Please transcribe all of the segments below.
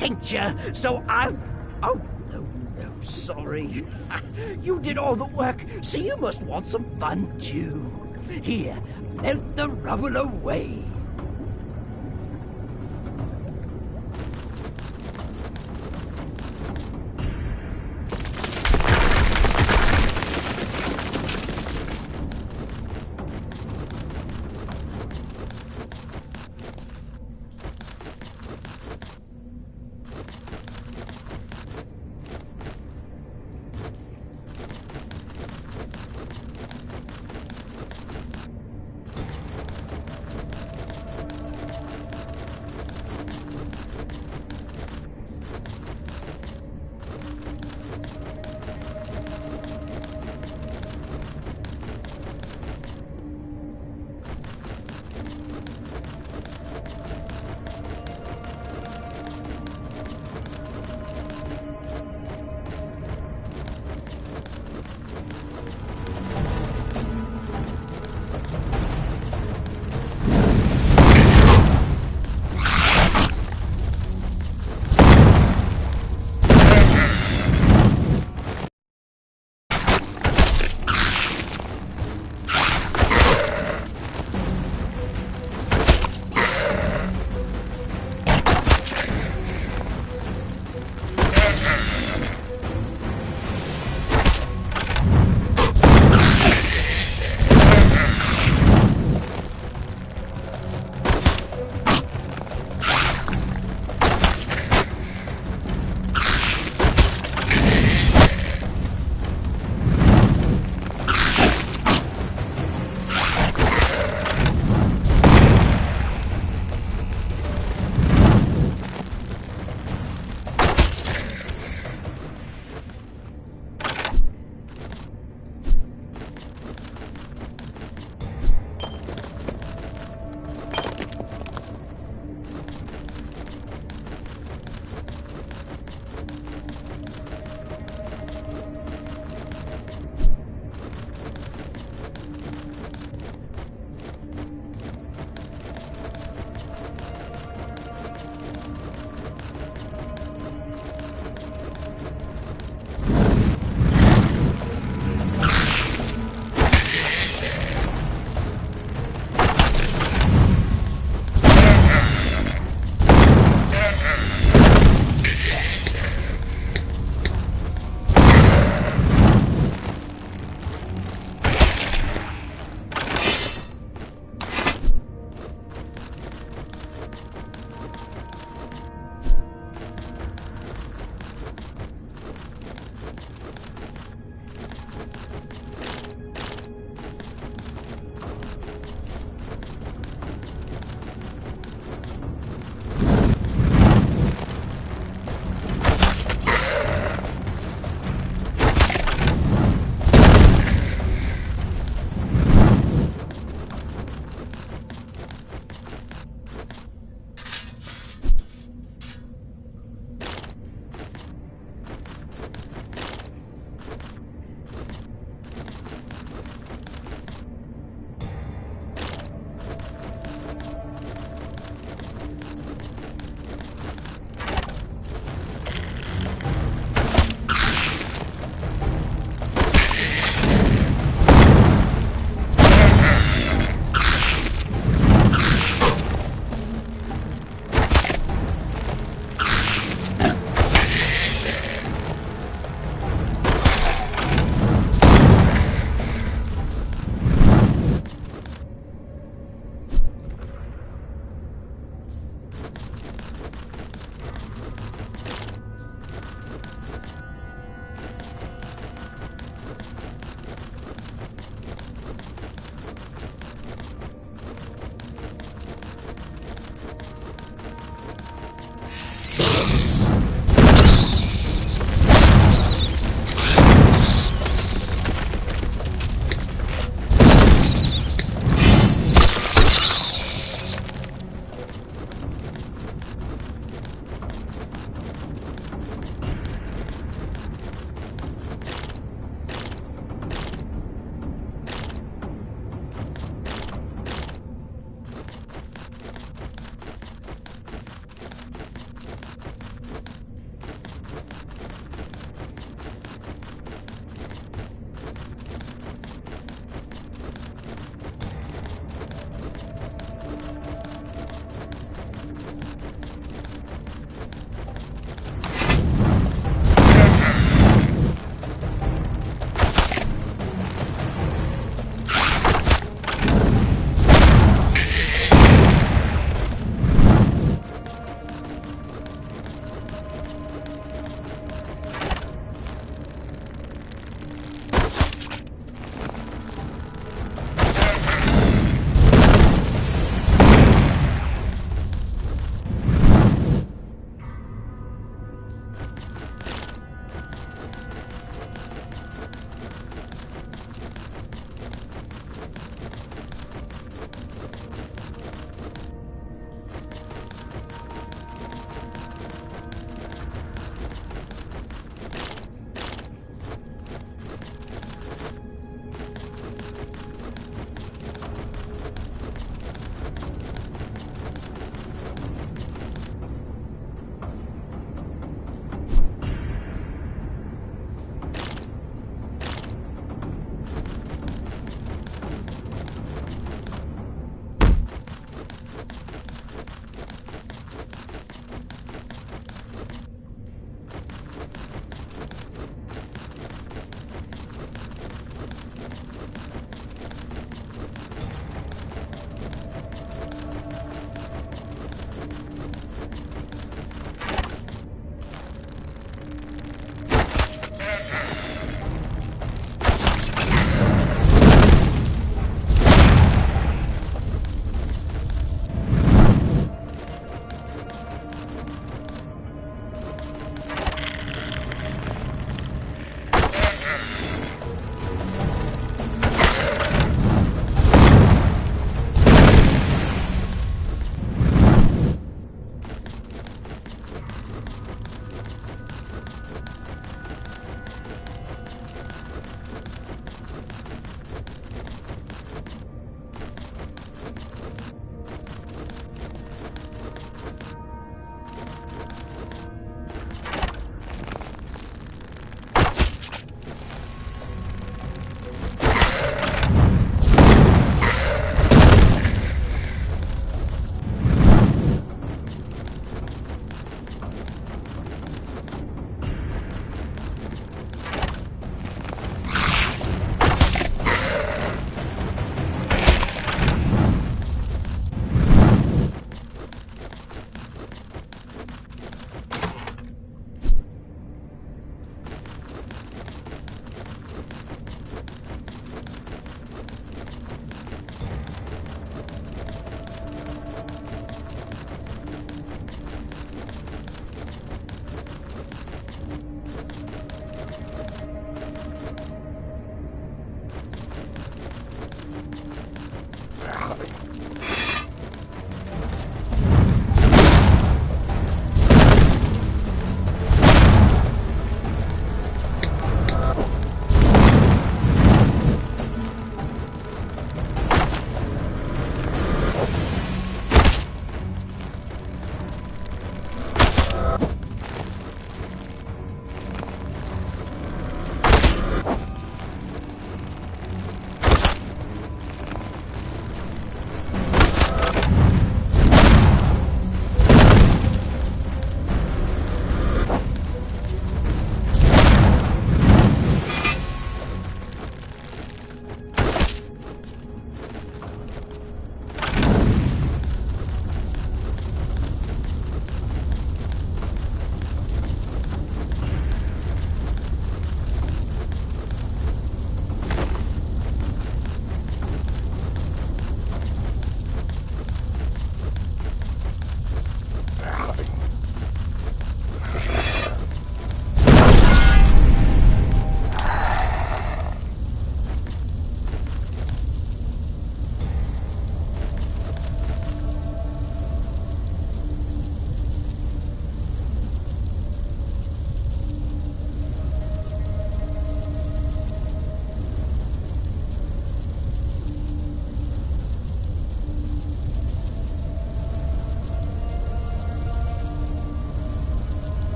tincture, so I'll... Oh, no, sorry. You did all the work, so you must want some fun too. Here, melt the rubble away.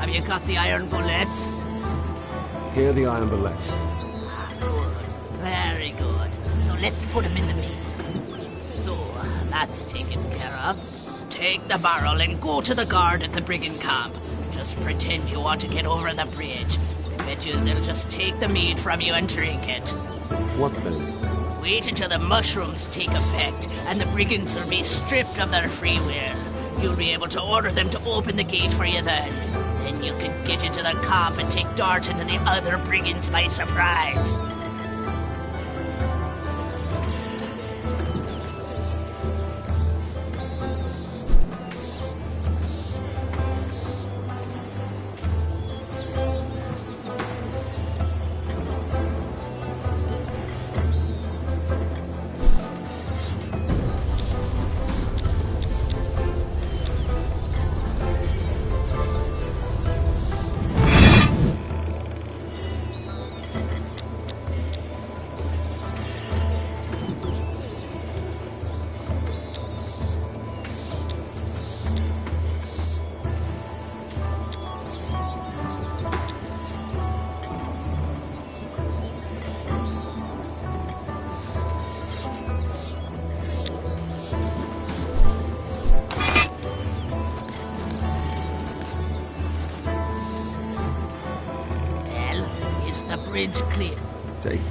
Have you got the iron bullets? Here are the iron bullets. Good. Very good. So let's put them in the meat. So, that's taken care of. Take the barrel and go to the guard at the brigand camp. Just pretend you want to get over the bridge. I bet you they'll just take the meat from you and drink it. What then? Wait until the mushrooms take effect and the brigands will be stripped of their free will. You'll be able to order them to open the gate for you then. Then you can get into the camp and take Dart into the other brigands by surprise. The bridge clear. Take.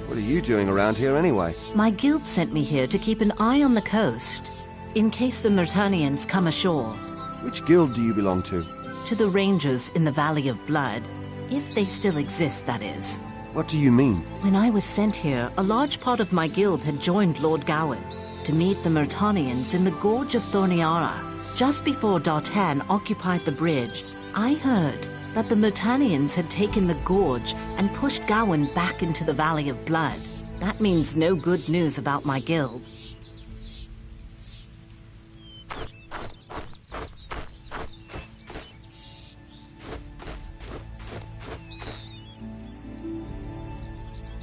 What are you doing around here anyway? My guild sent me here to keep an eye on the coast, in case the Myrtanians come ashore. Which guild do you belong to? To the rangers in the Valley of Blood. If they still exist, that is. What do you mean? When I was sent here, a large part of my guild had joined Lord Gawain to meet the Myrtanians in the Gorge of Thorniara. Just before Dartan occupied the bridge, I heard that the Myrtanians had taken the gorge and pushed Gawain back into the Valley of Blood. That means no good news about my guild.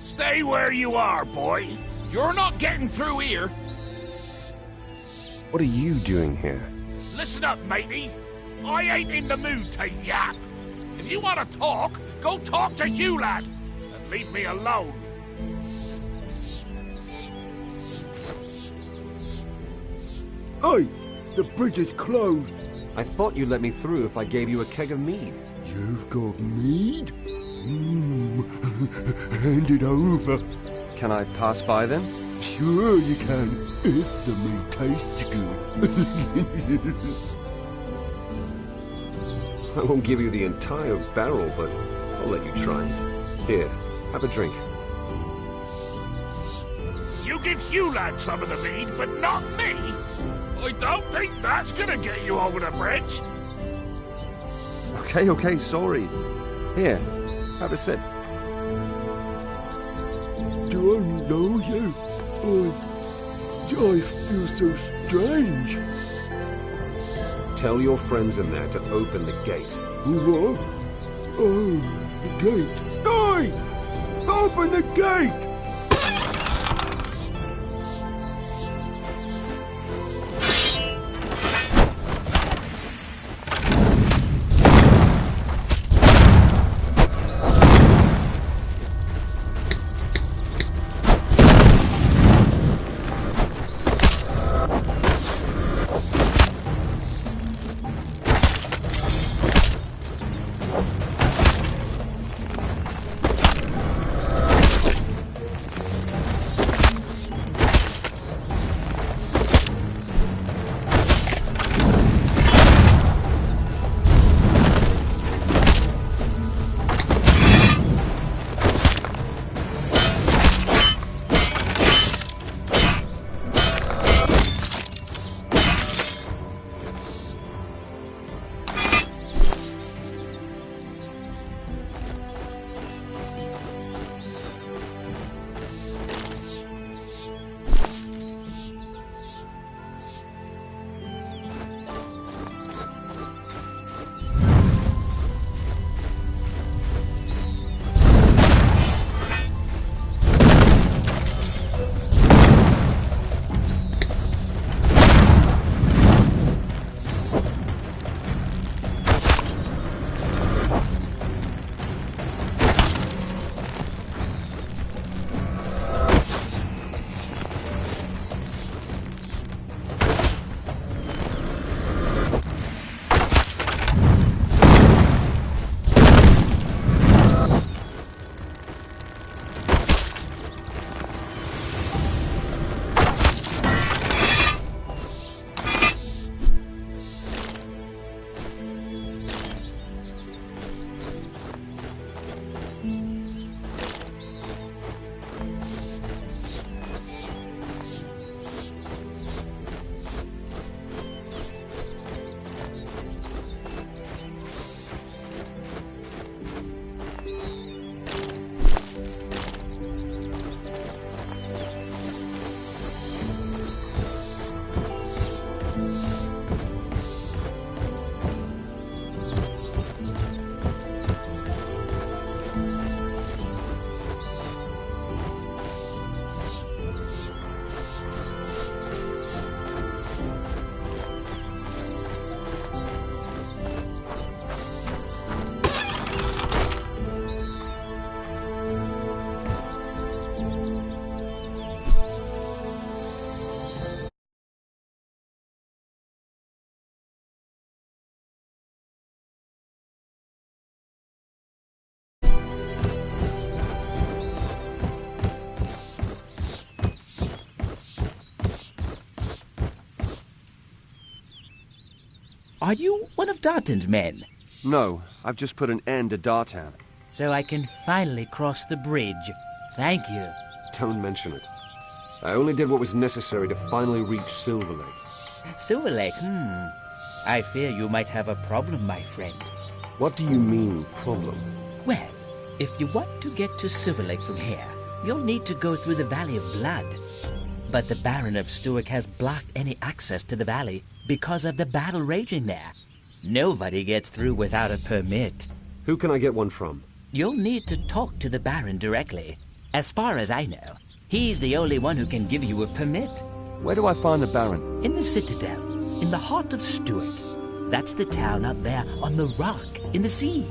Stay where you are, boy. You're not getting through here. What are you doing here? Listen up, matey. I ain't in the mood to yap. If you want to talk, go talk to Hugh, lad. And leave me alone. Oi! The bridge is closed. I thought you'd let me through if I gave you a keg of mead. You've got mead? Hand it over. Can I pass by then? Sure you can, if the meat tastes good. I won't give you the entire barrel, but I'll let you try it. Here, have a drink. You give Hugh lad some of the mead, but not me? I don't think that's gonna get you over the bridge. Okay, sorry. Here, have a sip. Do I know you? I feel so strange. Tell your friends in there to open the gate. What? Oh, the gate. Oi! Open the gate! Are you one of Dartan's men? No, I've just put an end to Dartan. So I can finally cross the bridge. Thank you. Don't mention it. I only did what was necessary to finally reach Silver Lake. Silver Lake, I fear you might have a problem, my friend. What do you mean, problem? Well, if you want to get to Silver Lake from here, you'll need to go through the Valley of Blood. But the Baron of Stuart has blocked any access to the valley because of the battle raging there. Nobody gets through without a permit. Who can I get one from? You'll need to talk to the Baron directly. As far as I know, he's the only one who can give you a permit. Where do I find the Baron? In the Citadel, in the heart of Stuart. That's the town up there on the rock in the sea.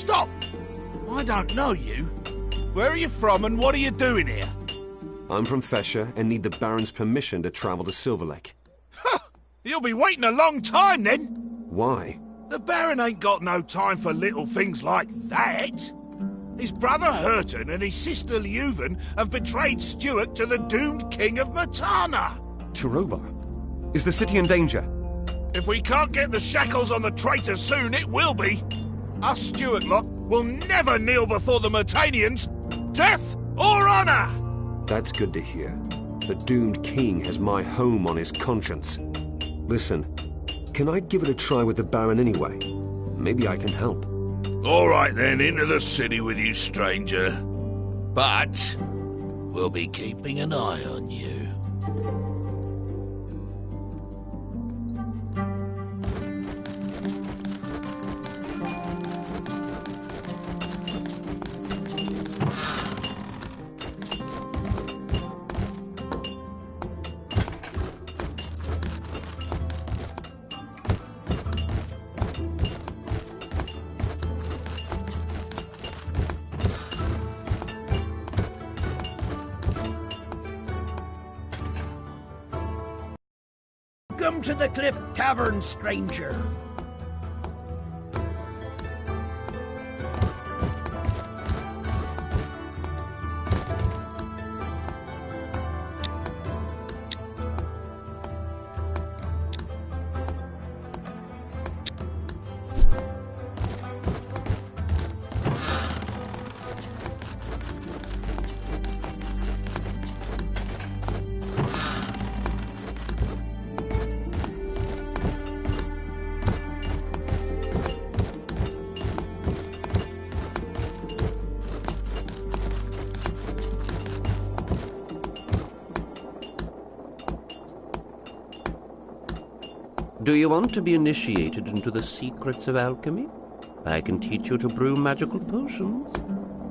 Stop! I don't know you. Where are you from and what are you doing here? I'm from Fesher and need the Baron's permission to travel to Silver Lake. You'll be waiting a long time then. Why? The Baron ain't got no time for little things like that. His brother Hurton and his sister Leuven have betrayed Stuart to the doomed King of Murtana. Tiroba? Is the city in danger? If we can't get the shackles on the traitor soon, it will be. Us Stuart lot will never kneel before the Murtanians. Death or honor! That's good to hear. The doomed king has my home on his conscience. Listen, can I give it a try with the Baron anyway? Maybe I can help. All right then, into the city with you, stranger. But we'll be keeping an eye on you. Welcome to the Cliff Tavern, stranger. Do you want to be initiated into the secrets of alchemy? I can teach you to brew magical potions.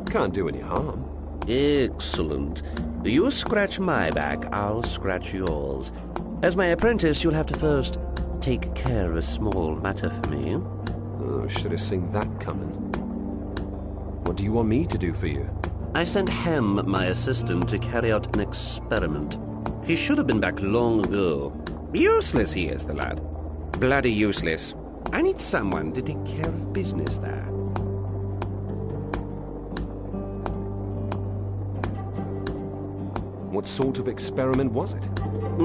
Can't do any harm. Excellent. You scratch my back, I'll scratch yours. As my apprentice, you'll have to first take care of a small matter for me. Oh, should have seen that coming. What do you want me to do for you? I sent Hem, my assistant, to carry out an experiment. He should have been back long ago. Useless he is, the lad. Bloody useless. I need someone to take care of business there. What sort of experiment was it?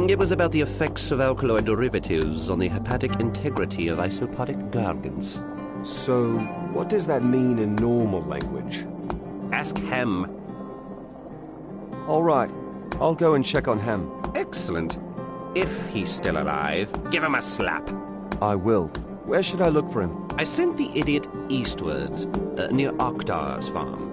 It was about the effects of alkaloid derivatives on the hepatic integrity of isopodic gargants. So, what does that mean in normal language? Ask Hem. All right. I'll go and check on Hem. Excellent. If he's still alive, give him a slap. I will. Where should I look for him? I sent the idiot eastwards, near Oktar's farm.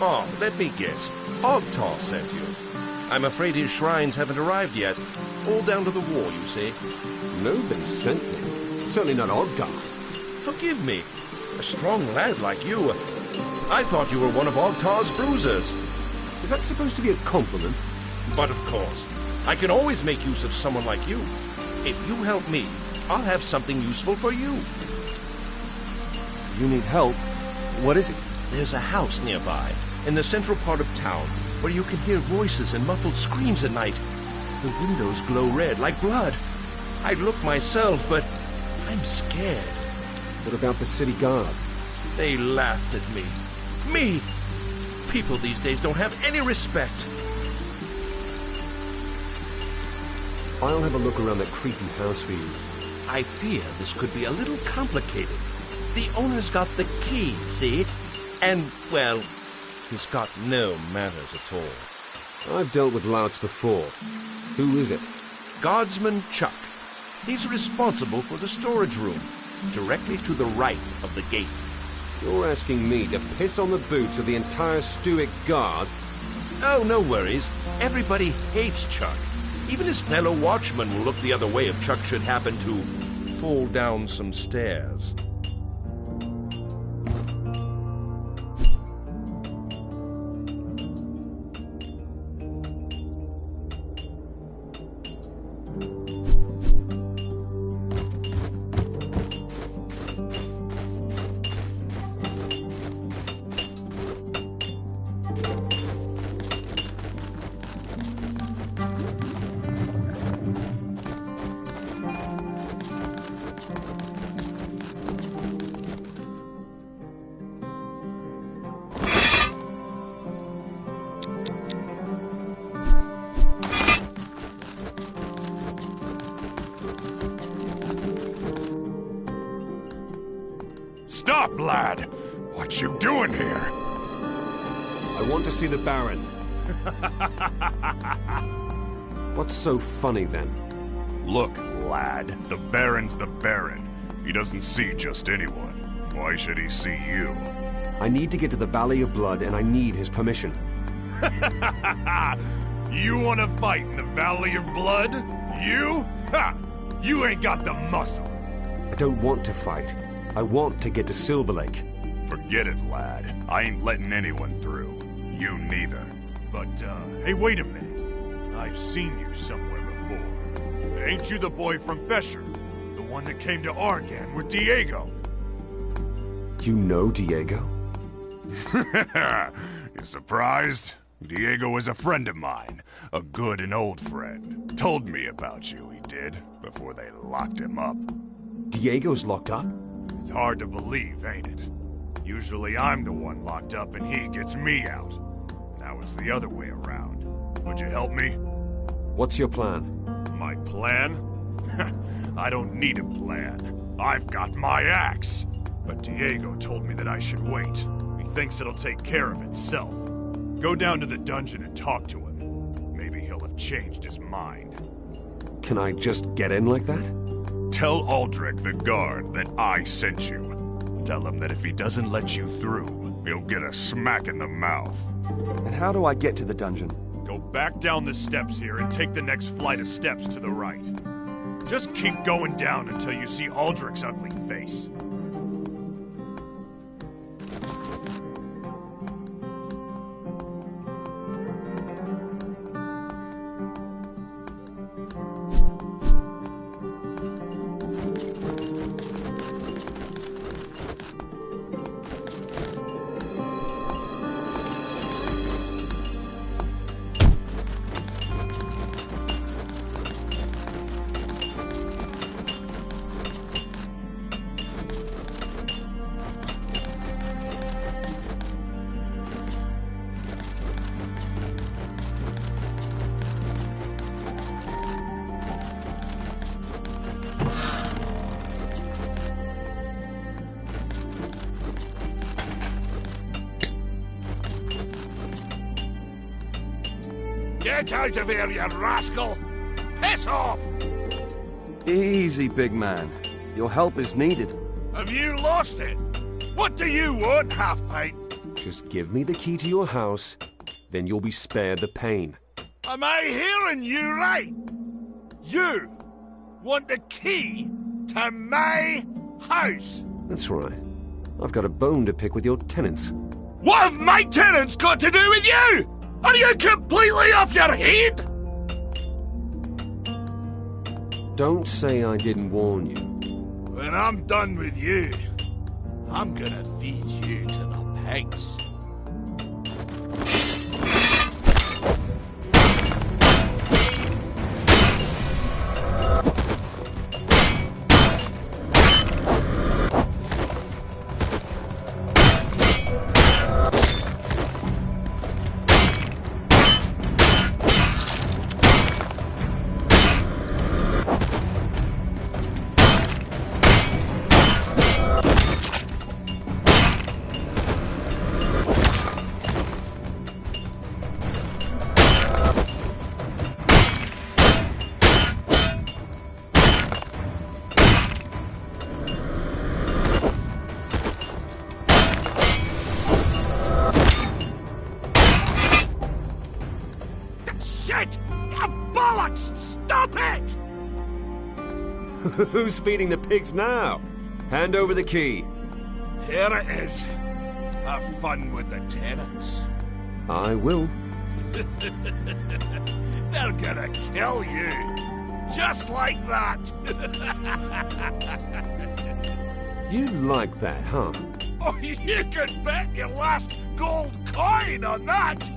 Oh, let me guess. Ogtal sent you. I'm afraid his shrines haven't arrived yet. All down to the war, you see. Nobody sent me. Certainly not Ogdar. Forgive me. A strong lad like you. I thought you were one of Ogtar's bruisers. Is that supposed to be a compliment? But of course. I can always make use of someone like you. If you help me, I'll have something useful for you. You need help? What is it? There's a house nearby, in the central part of town, where you can hear voices and muffled screams at night. The windows glow red, like blood. I'd look myself, but I'm scared. What about the city guard? They laughed at me. Me! People these days don't have any respect. I'll have a look around that creepy house for you. I fear this could be a little complicated. The owner's got the key, see? And, well, he's got no manners at all. I've dealt with louts before. Who is it? Guardsman Chuck. He's responsible for the storage room, directly to the right of the gate. You're asking me to piss on the boots of the entire Stuic Guard? Oh, no worries. Everybody hates Chuck. Even his fellow watchmen will look the other way if Chuck should happen to fall down some stairs. Stop, lad! What you doing here? I want to see the Baron. What's so funny, then? Look, lad, the Baron's the Baron. He doesn't see just anyone. Why should he see you? I need to get to the Valley of Blood, and I need his permission. You want to fight in the Valley of Blood? You? Ha! You ain't got the muscle. I don't want to fight. I want to get to Silver Lake. Forget it, lad. I ain't letting anyone through. You neither. But, hey, wait a minute. I've seen you somewhere before. Ain't you the boy from Fesher? The one that came to Argan with Diego? You know Diego? You surprised? Diego was a friend of mine. A good and old friend. Told me about you, he did, before they locked him up. Diego's locked up? It's hard to believe, ain't it? Usually I'm the one locked up and he gets me out. Now it's the other way around. Would you help me? What's your plan? My plan? I don't need a plan. I've got my axe. But Diego told me that I should wait. He thinks it'll take care of itself. Go down to the dungeon and talk to him. Maybe he'll have changed his mind. Can I just get in like that? Tell Aldrich the guard that I sent you. Tell him that if he doesn't let you through, he'll get a smack in the mouth. And how do I get to the dungeon? Go back down the steps here and take the next flight of steps to the right. Just keep going down until you see Aldrich's ugly face. Get out of here, you rascal! Piss off! Easy, big man. Your help is needed. Have you lost it? What do you want, half-pint? Just give me the key to your house, then you'll be spared the pain. Am I hearing you right? You want the key to my house? That's right. I've got a bone to pick with your tenants. What have my tenants got to do with you? Are you completely off your head? Don't say I didn't warn you. When I'm done with you, I'm gonna feed you to the pigs. Stop it! Who's feeding the pigs now? Hand over the key. Here it is. Have fun with the tenants. I will. They're gonna kill you. Just like that. You like that, huh? Oh, you can bet your last gold coin on that.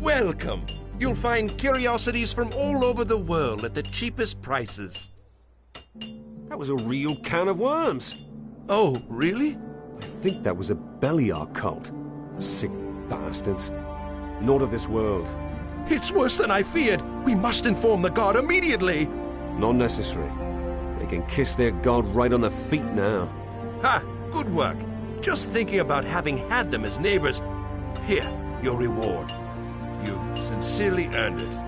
Welcome. You'll find curiosities from all over the world at the cheapest prices. That was a real can of worms. Oh, really? I think that was a Beliar cult. Sick bastards. Not of this world. It's worse than I feared. We must inform the god immediately. Not necessary. They can kiss their god right on the feet now. Ha! Good work. Just thinking about having had them as neighbors. Here, your reward. You've sincerely earned it.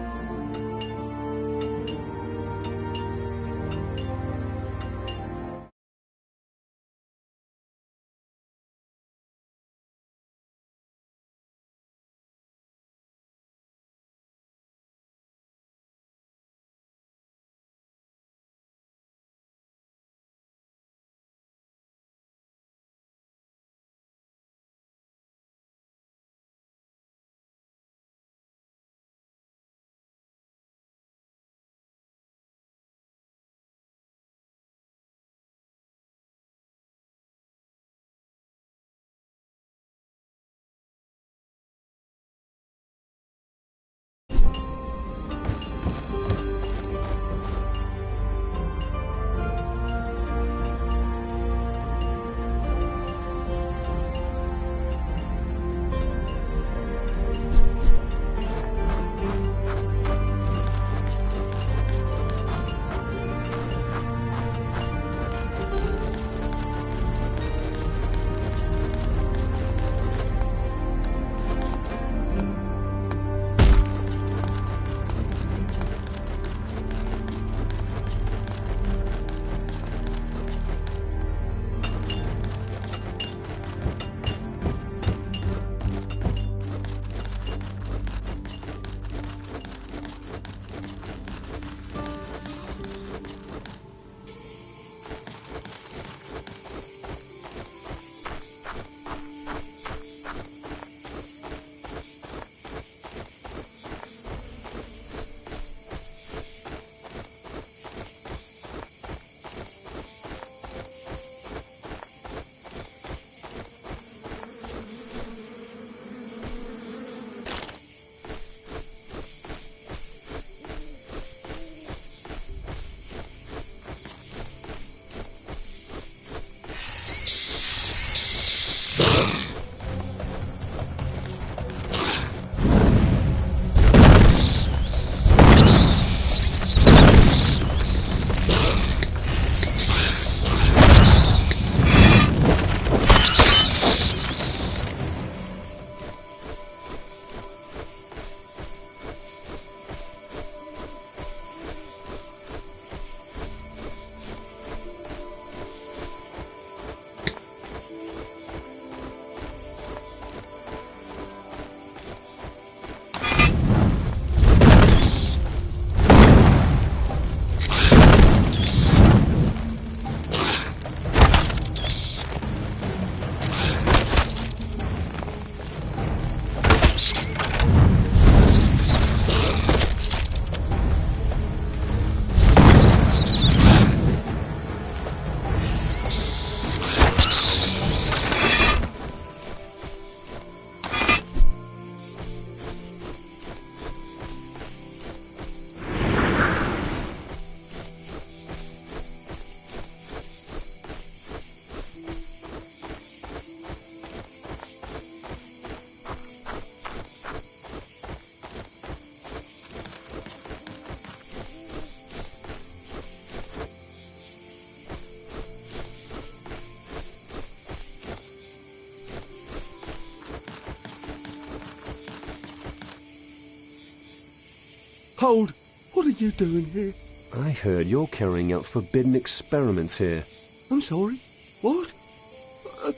Hold! What are you doing here? I heard you're carrying out forbidden experiments here. I'm sorry? What?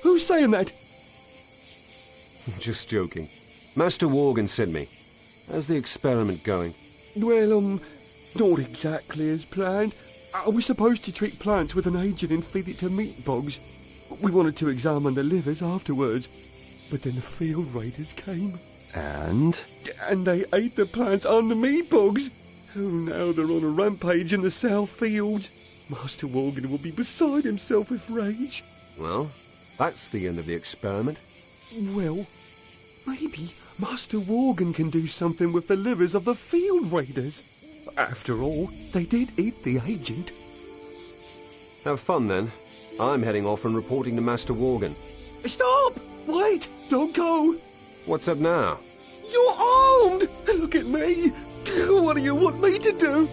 Who's saying that? Just joking. Master Worgen sent me. How's the experiment going? Well, not exactly as planned. I was supposed to treat plants with an agent and feed it to meat bugs. We wanted to examine the livers afterwards, but then the field raiders came. And? And they ate the plants and the meat bugs. Oh, now they're on a rampage in the south fields. Master Worgen will be beside himself with rage. Well, that's the end of the experiment. Well, Maybe Master Worgen can do something with the livers of the field raiders. After all, they did eat the agent. Have fun then. I'm heading off and reporting to Master Worgen. Stop! Wait! Don't go! What's up now? You're armed! Look at me! What do you want me to do?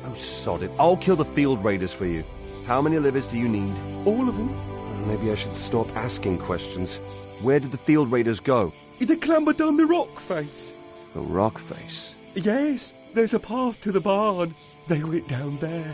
Oh, sod it. I'll kill the field raiders for you. How many livers do you need? All of them. Maybe I should stop asking questions. Where did the field raiders go? They clambered down the rock face. The rock face. Yes, there's a path to the barn. They went down there.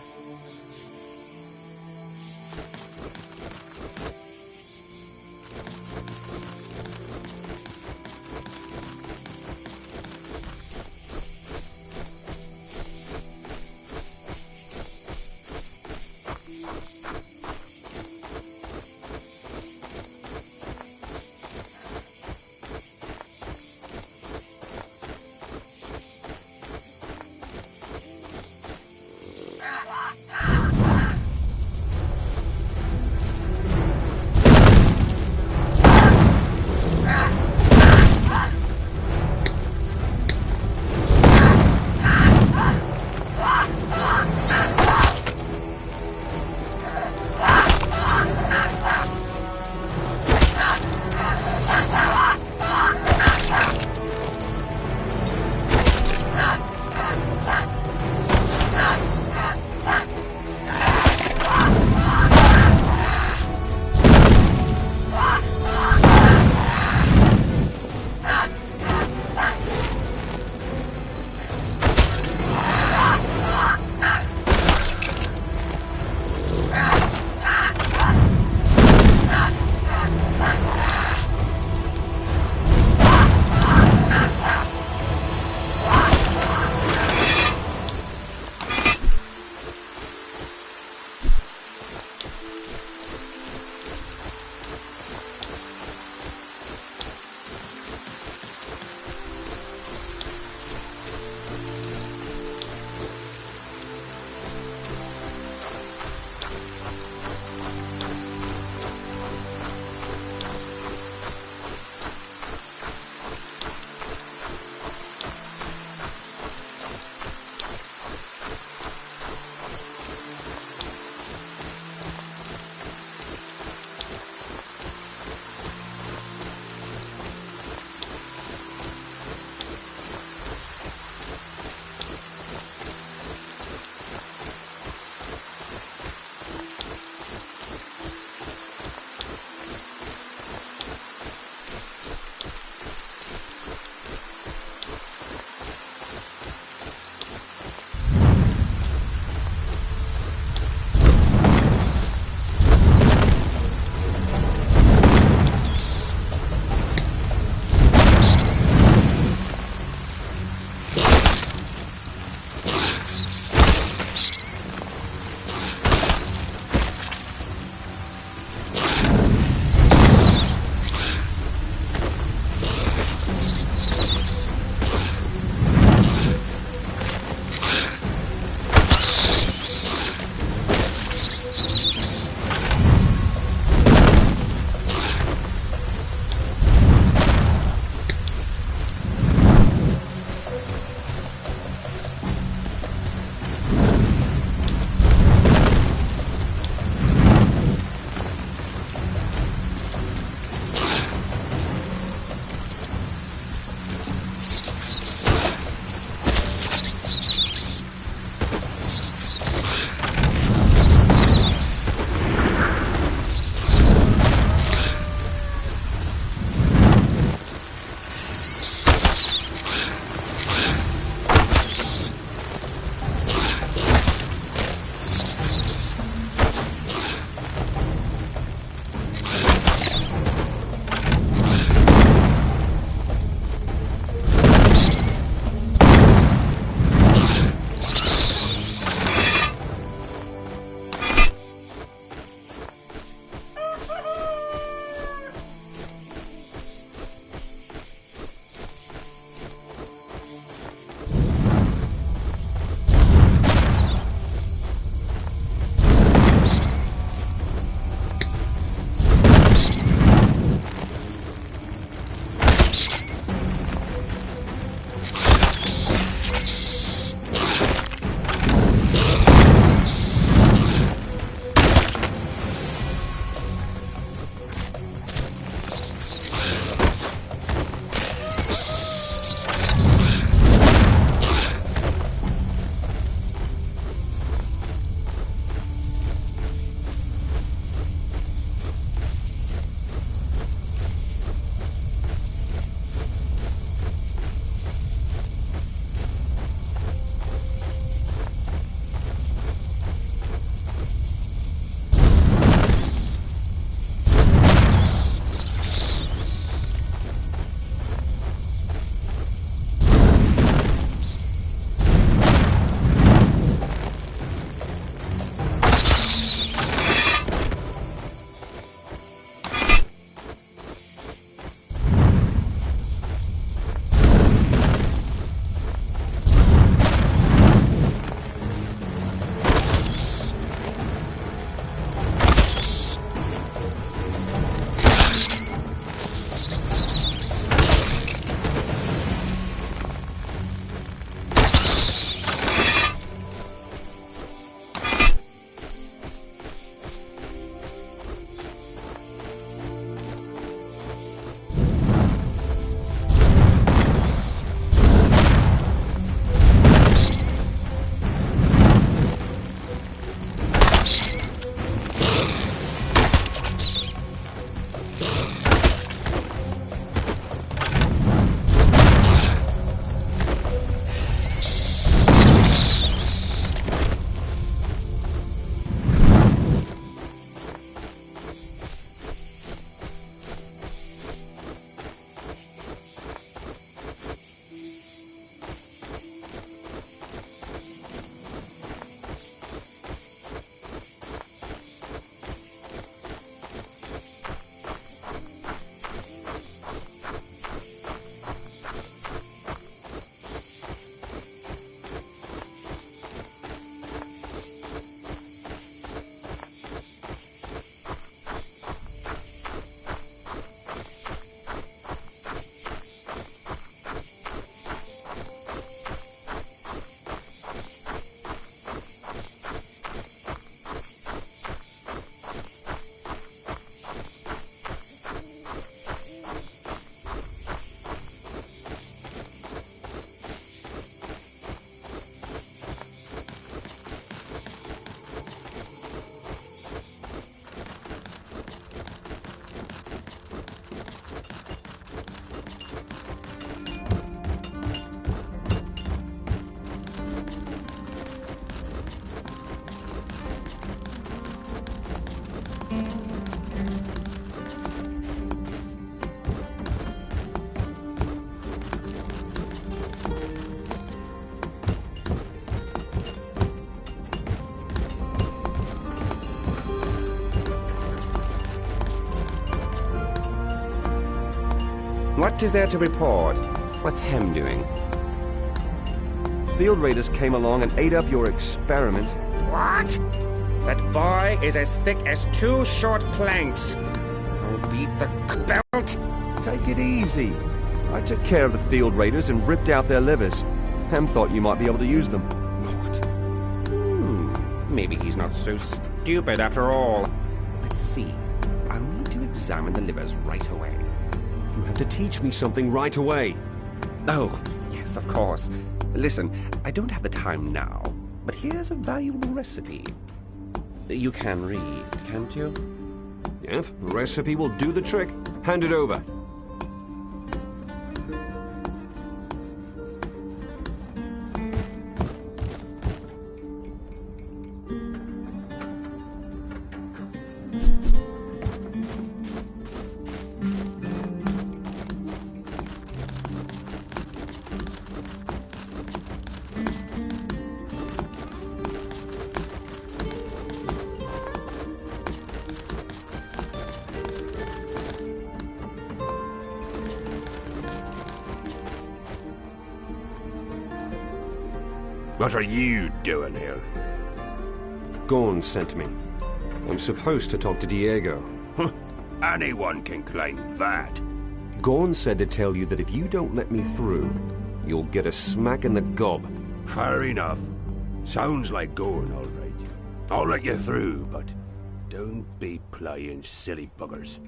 What is there to report? What's Hem doing? Field raiders came along and ate up your experiment. What? That boy is as thick as 2 short planks. I'll beat the belt. Take it easy. I took care of the field raiders and ripped out their livers. Hem thought you might be able to use them. What? Maybe he's not so stupid after all. Let's see. I'll need to examine the livers right away. You have to teach me something right away. Oh, yes, of course. Listen, I don't have the time now, but here's a valuable recipe. You can read, can't you? Yep, the recipe will do the trick. Hand it over. What are you doing here? Gorn sent me. I'm supposed to talk to Diego. Anyone can claim that. Gorn said to tell you that if you don't let me through, you'll get a smack in the gob. Fair enough. Sounds like Gorn, all right. I'll let you through, but don't be playing silly buggers.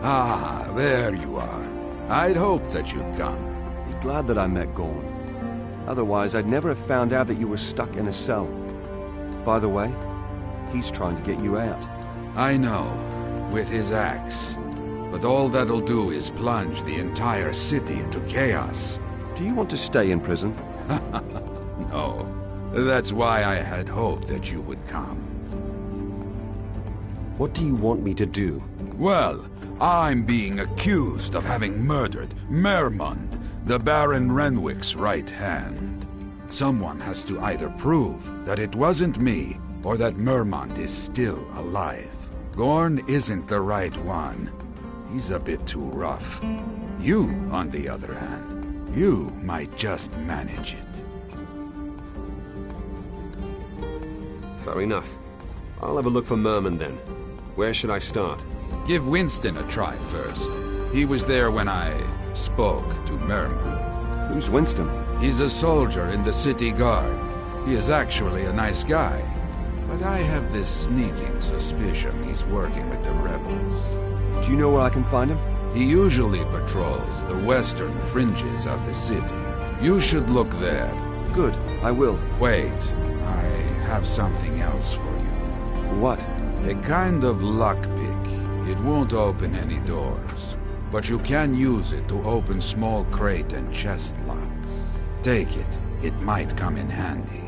Ah, there you are. I'd hoped that you'd come. Be glad that I met Gorn. Otherwise, I'd never have found out that you were stuck in a cell. By the way, he's trying to get you out. I know, with his axe. But all that'll do is plunge the entire city into chaos. Do you want to stay in prison? No. That's why I had hoped that you would come. What do you want me to do? Well, I'm being accused of having murdered Mermund, the Baron Renwick's right hand. Someone has to either prove that it wasn't me, or that Mermund is still alive. Gorn isn't the right one. He's a bit too rough. You, on the other hand, you might just manage it. Fair enough. I'll have a look for Mermund then. Where should I start? Give Winston a try first. He was there when I spoke to Mermund. Who's Winston? He's a soldier in the city guard. He is actually a nice guy. But I have this sneaking suspicion he's working with the rebels. Do you know where I can find him? He usually patrols the western fringes of the city. You should look there. Good, I will. Wait, I have something else for you. What? A kind of lockpick. It won't open any doors, but you can use it to open small crate and chest locks. Take it. It might come in handy.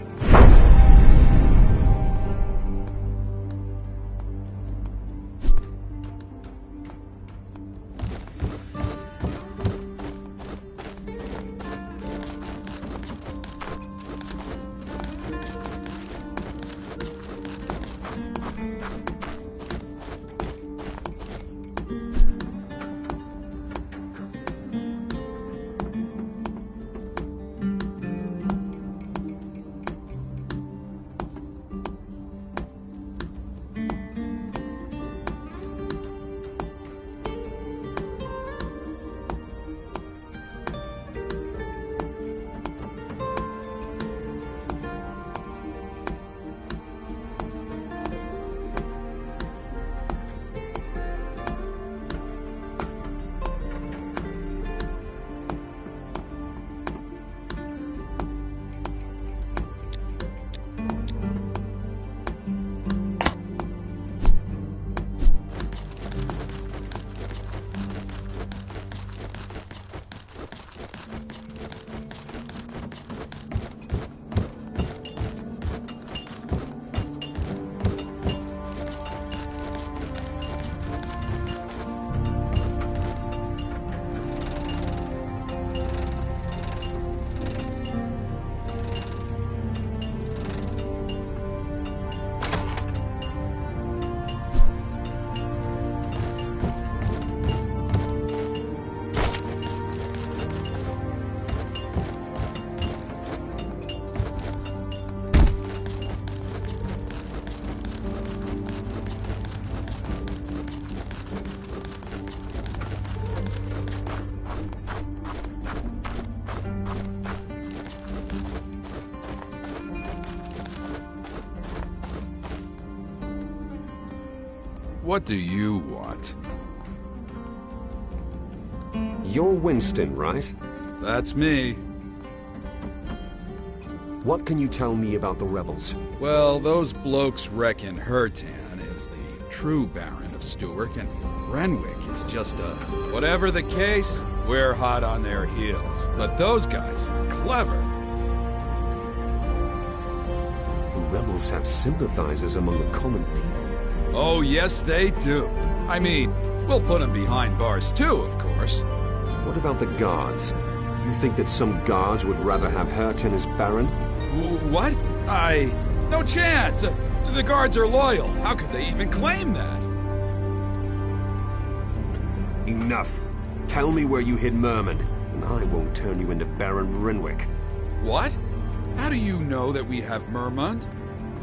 What do you want? You're Winston, right? That's me. What can you tell me about the rebels? Well, those blokes reckon Hertan is the true Baron of Stewart, and Renwick is just a... Whatever the case, we're hot on their heels. But those guys are clever. The rebels have sympathizers among the common people. Oh, yes, they do. I mean, we'll put them behind bars too, of course. What about the guards? Do you think that some guards would rather have Hertan as Baron? What? No chance! The guards are loyal. How could they even claim that? Enough. Tell me where you hid Merman, and I won't turn you into Baron Renwick. What? How do you know that we have Mermund?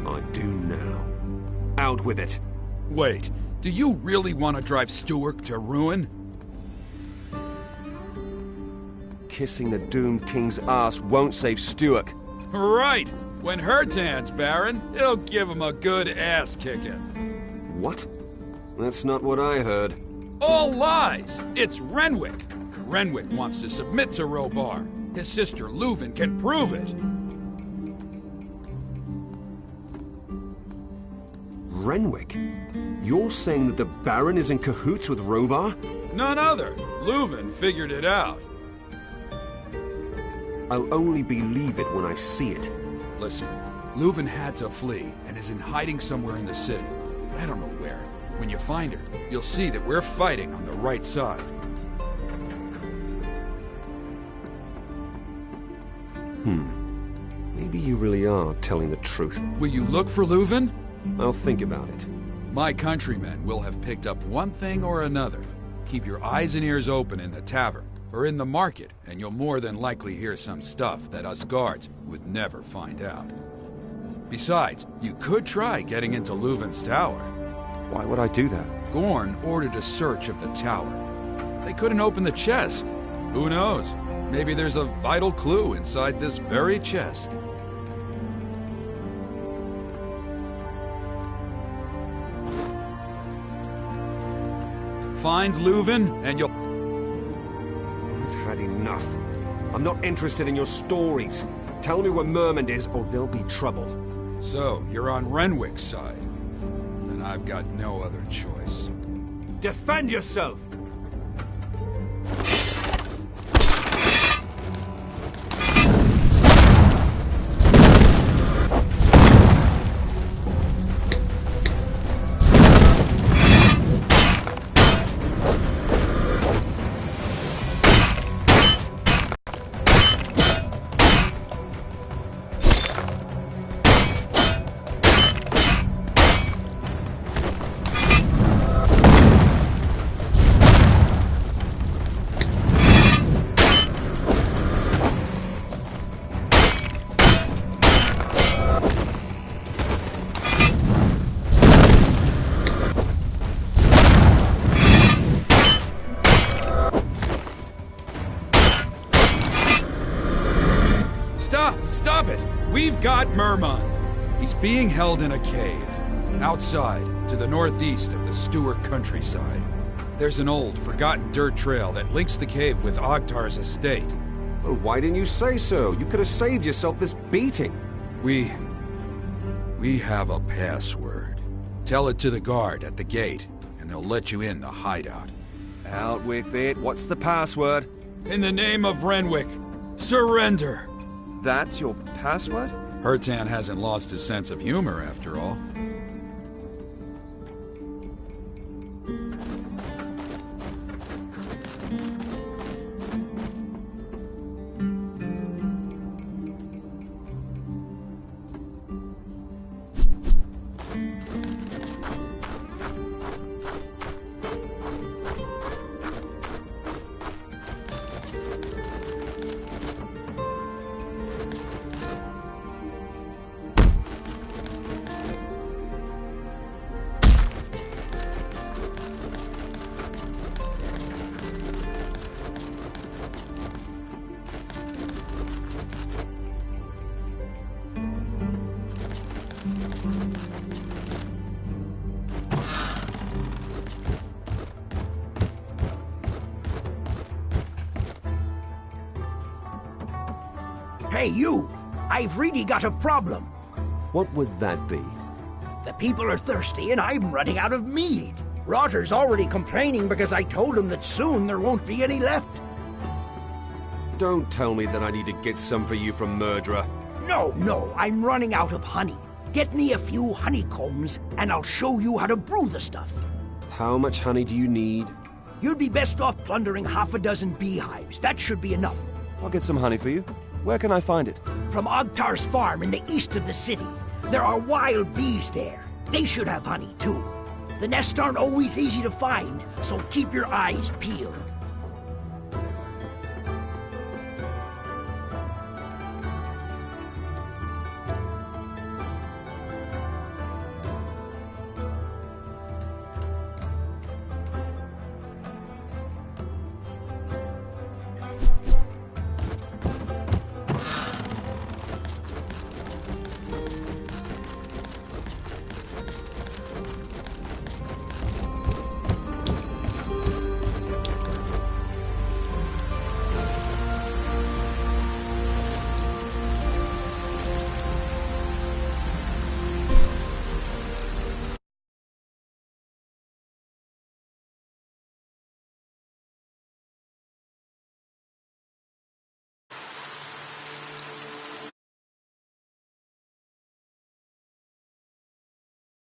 I do now. Out with it. Wait, do you really want to drive Stewart to ruin? Kissing the doomed king's ass won't save Stewart. Right! When Hertan's Baron, it'll give him a good ass-kicking. What? That's not what I heard. All lies! It's Renwick! Renwick wants to submit to Robar. His sister Leuven can prove it. Renwick? You're saying that the Baron is in cahoots with Robar? None other. Leuven figured it out. I'll only believe it when I see it. Listen, Leuven had to flee and is in hiding somewhere in the city. But I don't know where. When you find her, you'll see that we're fighting on the right side. Maybe you really are telling the truth. Will you look for Leuven? I'll think about it. My countrymen will have picked up one thing or another. Keep your eyes and ears open in the tavern or in the market, and you'll more than likely hear some stuff that us guards would never find out. Besides, you could try getting into Leuven's tower. Why would I do that? Gorn ordered a search of the tower. They couldn't open the chest. Who knows? Maybe there's a vital clue inside this very chest. Find Leuven, and you'll... I've had enough. I'm not interested in your stories. Tell me where Mermund is, or there'll be trouble. So, you're on Renwick's side. Then I've got no other choice. Defend yourself! Stop it! We've got Mermund. He's being held in a cave, outside, to the northeast of the Stewart countryside. There's an old, forgotten dirt trail that links the cave with Ogtar's estate. Well, why didn't you say so? You could have saved yourself this beating. We have a password. Tell it to the guard at the gate, and they'll let you in the hideout. Out with it. What's the password? In the name of Renwick, surrender! That's your password? Hertan hasn't lost his sense of humor, after all. Hey, you! I've really got a problem. What would that be? The people are thirsty and I'm running out of mead. Rotter's already complaining because I told him that soon there won't be any left. Don't tell me that I need to get some for you from Murderer. No, I'm running out of honey. Get me a few honeycombs and I'll show you how to brew the stuff. How much honey do you need? You'd be best off plundering half a dozen beehives. That should be enough. I'll get some honey for you. Where can I find it? From Ogtar's farm in the east of the city. There are wild bees there. They should have honey, too. The nests aren't always easy to find, so keep your eyes peeled.